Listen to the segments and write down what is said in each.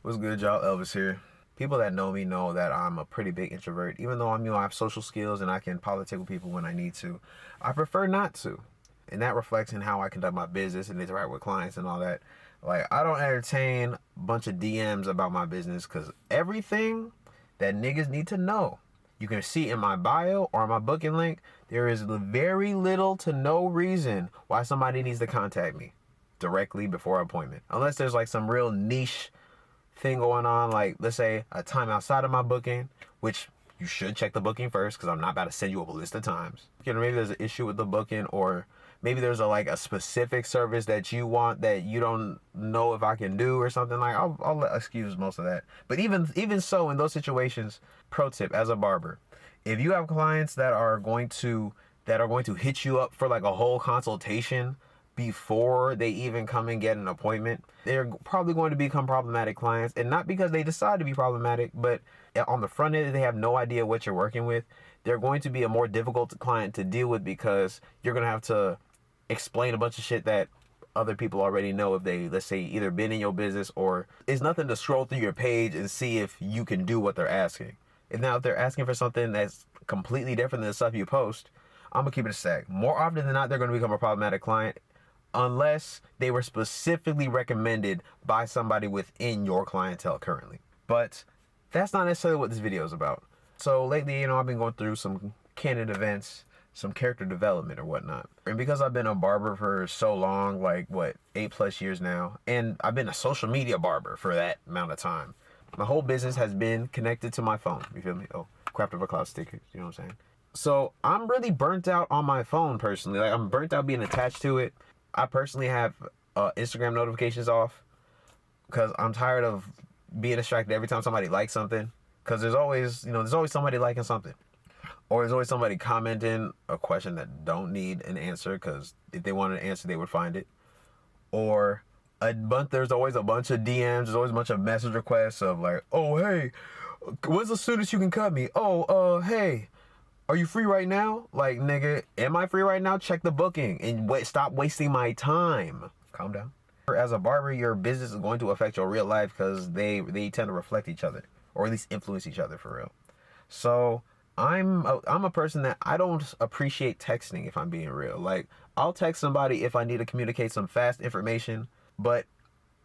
What's good, y'all? Elvis here. People that know me know that I'm a pretty big introvert. Even though I have social skills and I can politic with people when I need to, I prefer not to. And that reflects in how I conduct my business and interact with clients and all that. Like, I don't entertain a bunch of DMs about my business because everything that niggas need to know, you can see in my bio or my booking link. There is very little to no reason why somebody needs to contact me directly before an appointment. Unless there's like some real niche thing going on, like let's say a time outside of my booking, which you should check the booking first because I'm not about to send you up a list of times. You know, maybe there's an issue with the booking, or maybe there's a specific service that you want that you don't know if I can do or something. Like I'll excuse most of that. But even so, in those situations, pro tip as a barber, if you have clients that are going to hit you up for like a whole consultation before they even come and get an appointment, they're probably going to become problematic clients. And not because they decide to be problematic, but on the front end, they have no idea what you're working with. They're going to be a more difficult client to deal with because you're going to have to explain a bunch of shit that other people already know if they, let's say, either been in your business, or it's nothing to scroll through your page and see if you can do what they're asking. And now if they're asking for something that's completely different than the stuff you post, I'm going to keep it a sec. More often than not, they're going to become a problematic client unless they were specifically recommended by somebody within your clientele currently. But that's not necessarily what this video is about. So lately, I've been going through some candid events, some character development or whatnot. And because I've been a barber for so long, like 8+ years now, and I've been a social media barber for that amount of time, my whole business has been connected to my phone. You feel me? Oh, craft of a cloud stickers. You know what I'm saying? So I'm really burnt out on my phone personally. Like, I'm burnt out being attached to it. I personally have Instagram notifications off because I'm tired of being distracted every time somebody likes something. Because there's always somebody liking something, or there's always somebody commenting a question that don't need an answer because if they wanted an answer, they would find it. Or there's always a bunch of DMs. There's always a bunch of message requests of like, oh hey, when's the soonest you can cut me? Oh hey, are you free right now? Like, nigga, am I free right now? Check the booking and stop wasting my time. Calm down. As a barber, your business is going to affect your real life because they tend to reflect each other, or at least influence each other for real. So I'm a person that I don't appreciate texting, if I'm being real. Like, I'll text somebody if I need to communicate some fast information, but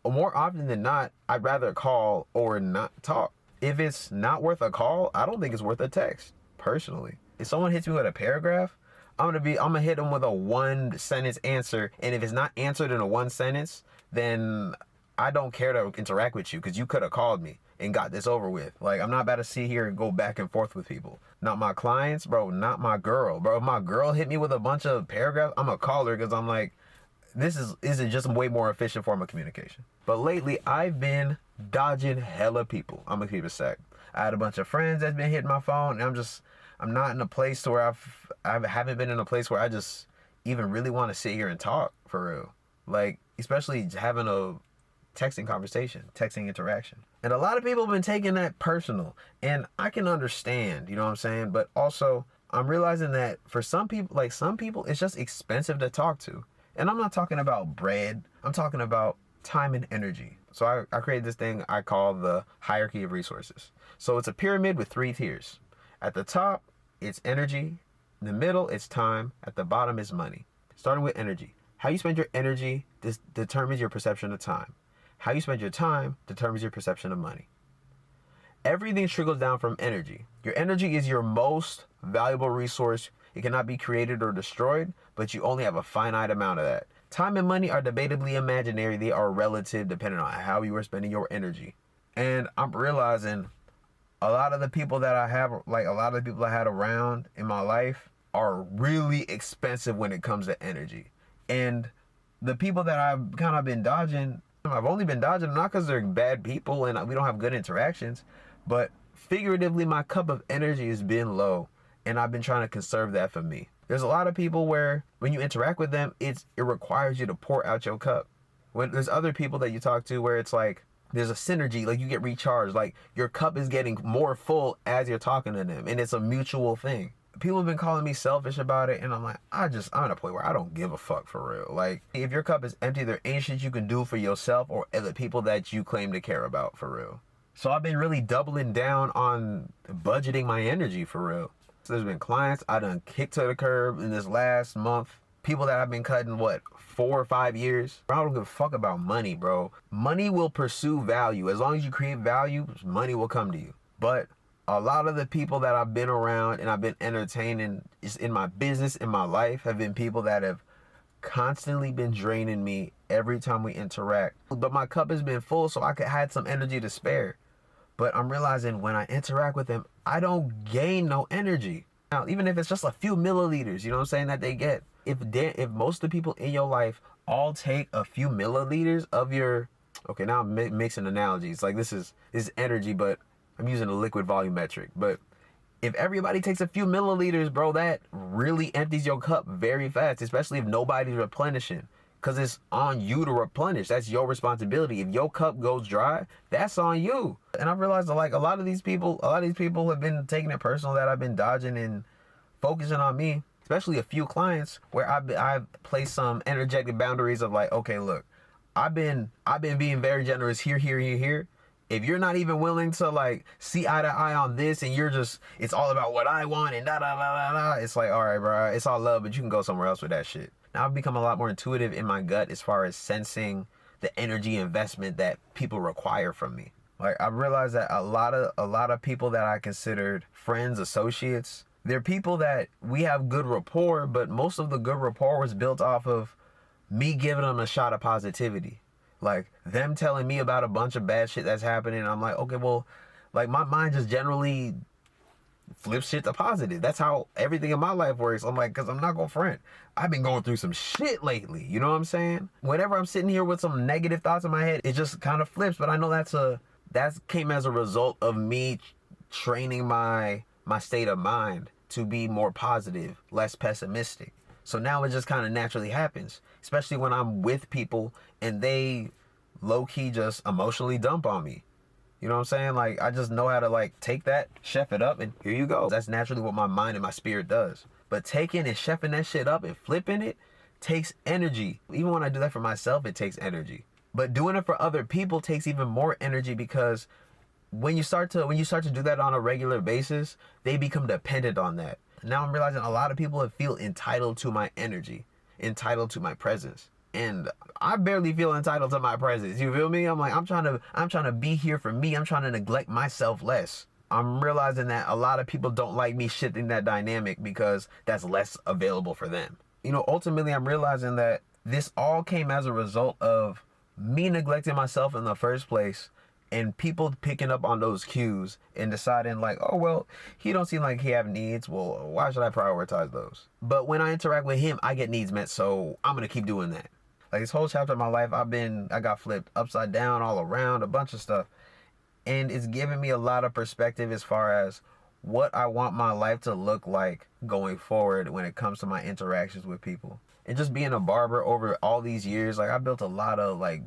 more often than not, I'd rather call or not talk. If it's not worth a call, I don't think it's worth a text, personally. If someone hits me with a paragraph, I'm gonna hit them with a 1-sentence answer, and if it's not answered in a 1 sentence, then I don't care to interact with you because you could have called me and got this over with. Like, I'm not about to sit here and go back and forth with people. Not my clients, bro. Not my girl, bro. If my girl hit me with a bunch of paragraphs, I'm gonna call her because I'm like, this is just a way more efficient form of communication. But lately, I've been dodging hella people. I'm gonna keep it sec. I had a bunch of friends that's been hitting my phone, and I'm not in a place to where I haven't been in a place where I just even really want to sit here and talk for real. Like, especially having a texting conversation, texting interaction. And a lot of people have been taking that personal, and I can understand, you know what I'm saying? But also, I'm realizing that for some people, it's just expensive to talk to. And I'm not talking about bread. I'm talking about time and energy. So I created this thing I call the hierarchy of resources. So it's a pyramid with 3 tiers. At the top, it's energy. In the middle, it's time. At the bottom is money. Starting with energy. How you spend your energy determines your perception of time. How you spend your time determines your perception of money. Everything trickles down from energy. Your energy is your most valuable resource. It cannot be created or destroyed, but you only have a finite amount of that. Time and money are debatably imaginary. They are relative depending on how you are spending your energy. And I'm realizing a lot of the people that I had around in my life are really expensive when it comes to energy. And the people that I've kind of been dodging, I've only been dodging them not because they're bad people and we don't have good interactions, but figuratively, my cup of energy has been low, and I've been trying to conserve that for me. There's a lot of people where when you interact with them, it requires you to pour out your cup. When there's other people that you talk to where it's like there's a synergy, like you get recharged, like your cup is getting more full as you're talking to them, and it's a mutual thing. people have been calling me selfish about it, and I'm like, I'm at a point where I don't give a fuck for real. Like, if your cup is empty, there ain't shit you can do for yourself or the people that you claim to care about for real. So I've been really doubling down on budgeting my energy for real. So there's been clients I done kicked to the curb in this last month. People that I've been cutting, 4 or 5 years. I don't give a fuck about money, bro. Money will pursue value. As long as you create value, money will come to you. But a lot of the people that I've been around and I've been entertaining is in my business, in my life, have been people that have constantly been draining me every time we interact. But my cup has been full, so I had some energy to spare. But I'm realizing when I interact with them, I don't gain no energy. Now, even if it's just a few milliliters, you know what I'm saying, that they get. If most of the people in your life all take a few milliliters of your, okay, now I'm mixing analogies. Like this is energy, but I'm using a liquid volumetric. But if everybody takes a few milliliters, bro, that really empties your cup very fast, especially if nobody's replenishing. Because it's on you to replenish. That's your responsibility. If your cup goes dry, that's on you. And I realized that, like, a lot of these people have been taking it personal that I've been dodging and focusing on me. Especially a few clients where I've placed some energetic boundaries of like, okay, look, I've been being very generous here. If you're not even willing to like see eye to eye on this, and you're just, it's all about what I want and da da da da da, it's like, all right, bro, it's all love, but you can go somewhere else with that shit. Now I've become a lot more intuitive in my gut as far as sensing the energy investment that people require from me. Like, I realized that a lot of people that I considered friends, associates, they're people that we have good rapport, but most of the good rapport was built off of me giving them a shot of positivity. Like, them telling me about a bunch of bad shit that's happening. I'm like, okay, well, like, my mind just generally flips shit to positive. That's how everything in my life works. I'm like, because I'm not going to front. I've been going through some shit lately. You know what I'm saying? Whenever I'm sitting here with some negative thoughts in my head, it just kind of flips. But I know that came as a result of me training my state of mind to be more positive, less pessimistic. So now it just kind of naturally happens, especially when I'm with people and they low-key just emotionally dump on me. You know what I'm saying? Like, I just know how to like take that, chef it up, and here you go. That's naturally what my mind and my spirit does. But taking and chefing that shit up and flipping it takes energy. Even when I do that for myself, it takes energy. But doing it for other people takes even more energy, because when you start to do that on a regular basis, they become dependent on that. Now I'm realizing a lot of people feel entitled to my energy, entitled to my presence. And I barely feel entitled to my presence. You feel me? I'm like, I'm trying to be here for me. I'm trying to neglect myself less. I'm realizing that a lot of people don't like me shifting that dynamic because that's less available for them. You know, ultimately I'm realizing that this all came as a result of me neglecting myself in the first place, and people picking up on those cues and deciding like, oh, well, he don't seem like he have needs. Well, why should I prioritize those? But when I interact with him, I get needs met, so I'm going to keep doing that. Like, this whole chapter of my life, I got flipped upside down, all around, a bunch of stuff. And it's given me a lot of perspective as far as what I want my life to look like going forward when it comes to my interactions with people. And just being a barber over all these years, like, I built a lot of like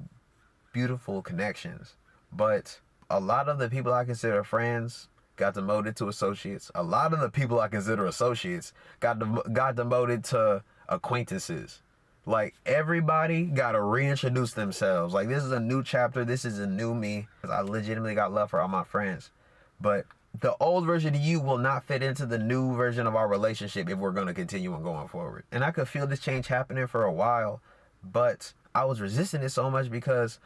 beautiful connections. But a lot of the people I consider friends got demoted to associates. A lot of the people I consider associates got demoted to acquaintances. Like, everybody got to reintroduce themselves. Like, this is a new chapter. This is a new me. I legitimately got love for all my friends. But the old version of you will not fit into the new version of our relationship if we're going to continue on going forward. And I could feel this change happening for a while, but I was resisting it so much because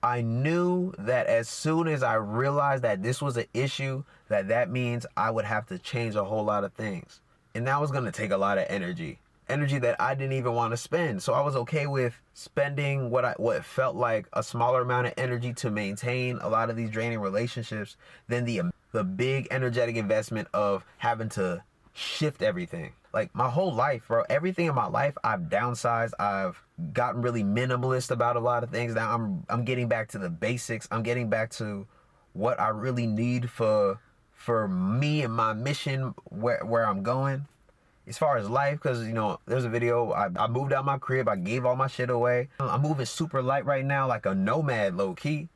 I knew that as soon as I realized that this was an issue, that means I would have to change a whole lot of things. And that was going to take a lot of energy that I didn't even want to spend. So I was okay with spending what felt like a smaller amount of energy to maintain a lot of these draining relationships than the big energetic investment of having to shift everything. Like, my whole life, bro, everything in my life, I've downsized. I've gotten really minimalist about a lot of things. Now I'm getting back to the basics. I'm getting back to what I really need for me and my mission, where I'm going as far as life. Because, you know, there's a video, I moved out my crib, I gave all my shit away. I'm moving super light right now, like a nomad, low key.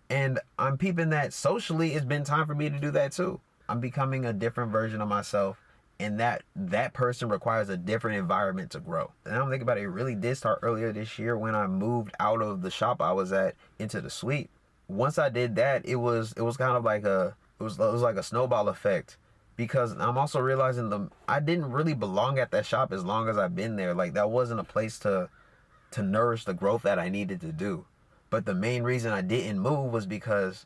And I'm peeping that socially it's been time for me to do that too. I'm becoming a different version of myself and that person requires a different environment to grow. And I'm thinking about it, it really did start earlier this year when I moved out of the shop I was at into the suite. Once I did that, it was kind of like it was like a snowball effect, because I'm also realizing I didn't really belong at that shop as long as I've been there. Like, that wasn't a place to nourish the growth that I needed to do. But the main reason I didn't move was because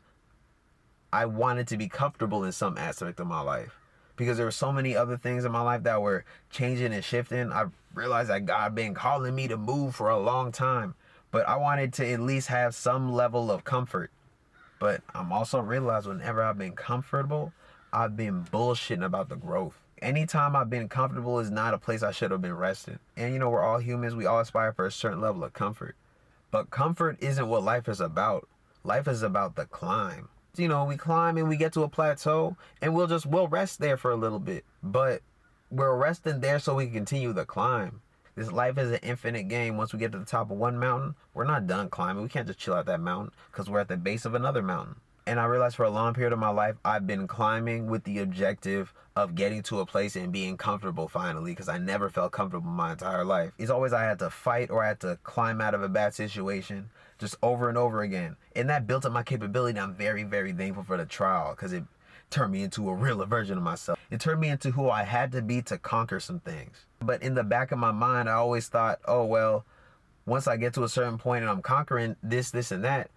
I wanted to be comfortable in some aspect of my life, because there were so many other things in my life that were changing and shifting. I realized that God been calling me to move for a long time, but I wanted to at least have some level of comfort. But I'm also realized whenever I've been comfortable, I've been bullshitting about the growth. Anytime I've been comfortable is not a place I should have been resting. And we're all humans. We all aspire for a certain level of comfort. But comfort isn't what life is about. Life is about the climb. We climb and we get to a plateau, and we'll rest there for a little bit. But we're resting there so we can continue the climb. This life is an infinite game. Once we get to the top of one mountain, we're not done climbing. We can't just chill at that mountain because we're at the base of another mountain. And I realized for a long period of my life, I've been climbing with the objective of getting to a place and being comfortable finally, because I never felt comfortable my entire life. It's always I had to fight or I had to climb out of a bad situation just over and over again. And that built up my capability. And I'm very, very thankful for the trial, because it turned me into a realer version of myself. It turned me into who I had to be to conquer some things. But in the back of my mind, I always thought, oh, well, once I get to a certain point and I'm conquering this, and that,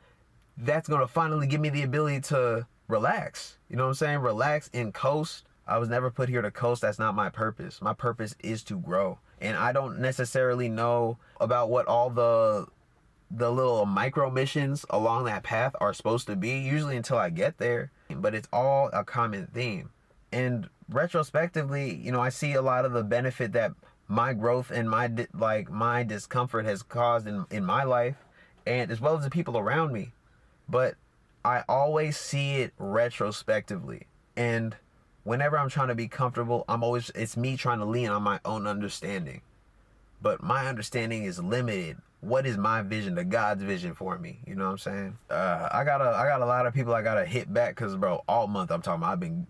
that's going to finally give me the ability to relax. You know what I'm saying? Relax and coast. I was never put here to coast. That's not my purpose. My purpose is to grow. And I don't necessarily know about what all the little micro missions along that path are supposed to be, usually until I get there. But it's all a common theme. And retrospectively, I see a lot of the benefit that my growth and my discomfort has caused in my life, and as well as the people around me. But I always see it retrospectively. And whenever I'm trying to be comfortable, it's me trying to lean on my own understanding. But my understanding is limited. What is my vision to God's vision for me? You know what I'm saying? I got a lot of people I gotta hit back, because, bro, all month I'm talking about I've been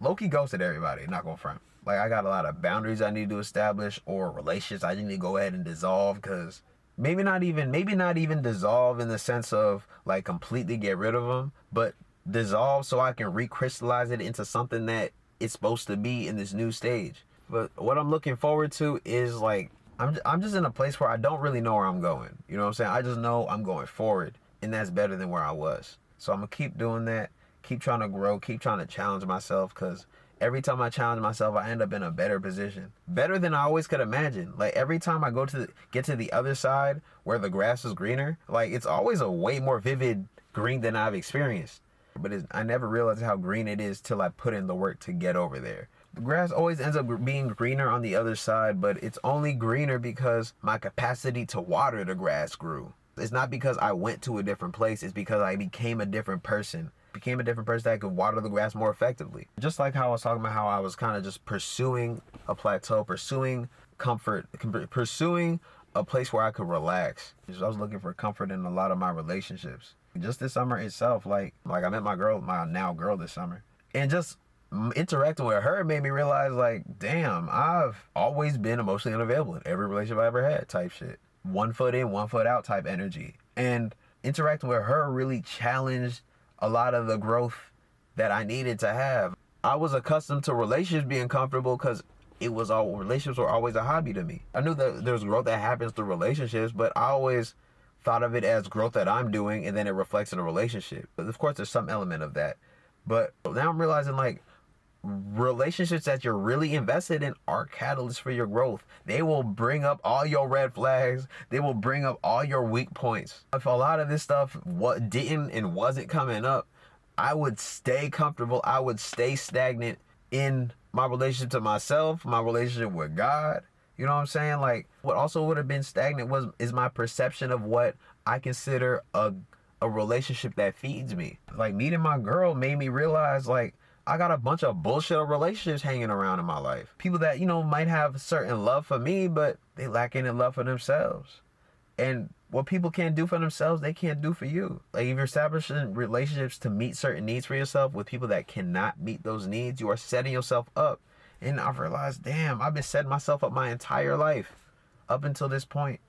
low-key ghosted everybody, not gonna front. Like, I got a lot of boundaries I need to establish, or relationships I need to go ahead and dissolve, because maybe not even dissolve in the sense of like completely get rid of them, but dissolve so I can recrystallize it into something that it's supposed to be in this new stage. But what I'm looking forward to is, like, I'm just in a place where I don't really know where I'm going. You know what I'm saying? I just know I'm going forward, and that's better than where I was. So I'm gonna keep doing that, keep trying to grow, keep trying to challenge myself, because every time I challenge myself, I end up in a better position. Better than I always could imagine. Like, every time I get to the other side where the grass is greener, like, it's always a way more vivid green than I've experienced. But I never realized how green it is till I put in the work to get over there. The grass always ends up being greener on the other side, but it's only greener because my capacity to water the grass grew. It's not because I went to a different place. It's because I became a different person. That could water the grass more effectively. Just like how I was talking about how I was kind of just pursuing a plateau, pursuing comfort, pursuing a place where I could relax. I was looking for comfort in a lot of my relationships. Just this summer itself, like I met my now girl this summer. And just interacting with her made me realize, like, damn, I've always been emotionally unavailable in every relationship I ever had type shit. 1 foot in, 1 foot out type energy. And interacting with her really challenged a lot of the growth that I needed to have. I was accustomed to relationships being comfortable because relationships were always a hobby to me. I knew that there's growth that happens through relationships, but I always thought of it as growth that I'm doing, and then it reflects in a relationship. But of course, there's some element of that. But now I'm realizing, like, relationships that you're really invested in are catalysts for your growth. They will bring up all your red flags. They will bring up all your weak points. If a lot of this stuff didn't and wasn't coming up, I would stay comfortable. I would stay stagnant in my relationship to myself, my relationship with God. You know what I'm saying? Like, what also would have been stagnant is my perception of what I consider a relationship that feeds me. Like, meeting my girl made me realize, like, I got a bunch of bullshit relationships hanging around in my life. People that, might have certain love for me, but they lack any love for themselves. And what people can't do for themselves, they can't do for you. Like, if you're establishing relationships to meet certain needs for yourself with people that cannot meet those needs, you are setting yourself up And I've realized, damn, I've been setting myself up my entire life up until this point.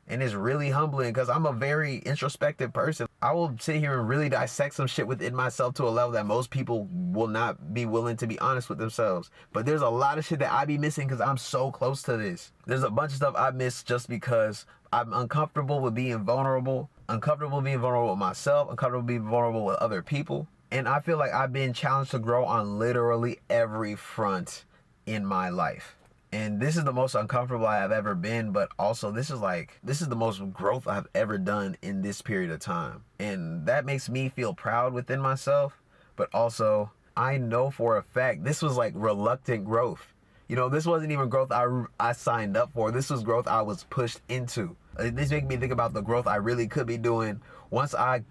And it's really humbling because I'm a very introspective person. I will sit here and really dissect some shit within myself to a level that most people will not be willing to be honest with themselves. But there's a lot of shit that I be missing because I'm so close to this. There's a bunch of stuff I miss just because I'm uncomfortable with being vulnerable, uncomfortable being vulnerable with myself, uncomfortable being vulnerable with other people. And I feel like I've been challenged to grow on literally every front in my life. And this is the most uncomfortable I have ever been, but also this is the most growth I've ever done in this period of time. And that makes me feel proud within myself, but also I know for a fact this was like reluctant growth. You know, this wasn't even growth I signed up for. This was growth I was pushed into. This makes me think about the growth I really could be doing once I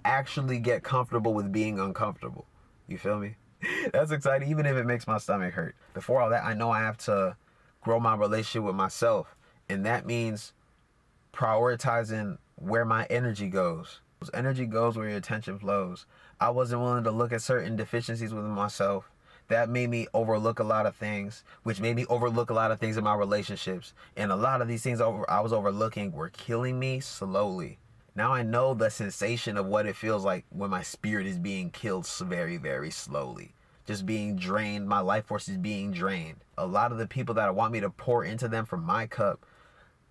actually get comfortable with being uncomfortable. You feel me? That's exciting, even if it makes my stomach hurt. Before all that, I know I have to grow my relationship with myself, and that means prioritizing where my energy goes. Energy goes where your attention flows. I wasn't willing to look at certain deficiencies within myself. That made me overlook a lot of things, which made me overlook a lot of things in my relationships. And a lot of these things I was overlooking were killing me slowly. Now I know the sensation of what it feels like when my spirit is being killed very, very slowly. Just being drained. My life force is being drained. A lot of the people that want me to pour into them from my cup,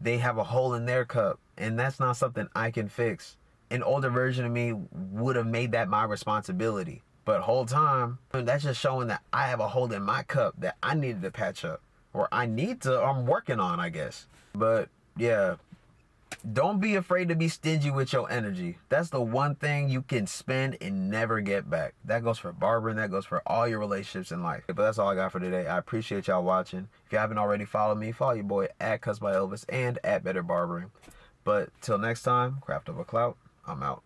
they have a hole in their cup. And that's not something I can fix. An older version of me would have made that my responsibility. But whole time, that's just showing that I have a hole in my cup that I needed to patch up. Or I'm working on, I guess. But yeah, don't be afraid to be stingy with your energy. That's the one thing you can spend and never get back. That goes for barbering. That goes for all your relationships in life. But that's all I got for today. I appreciate y'all watching. If you haven't already followed me, follow your boy at Cuts by Elvis and at Better Barbering. But till next time, craft over clout. I'm out.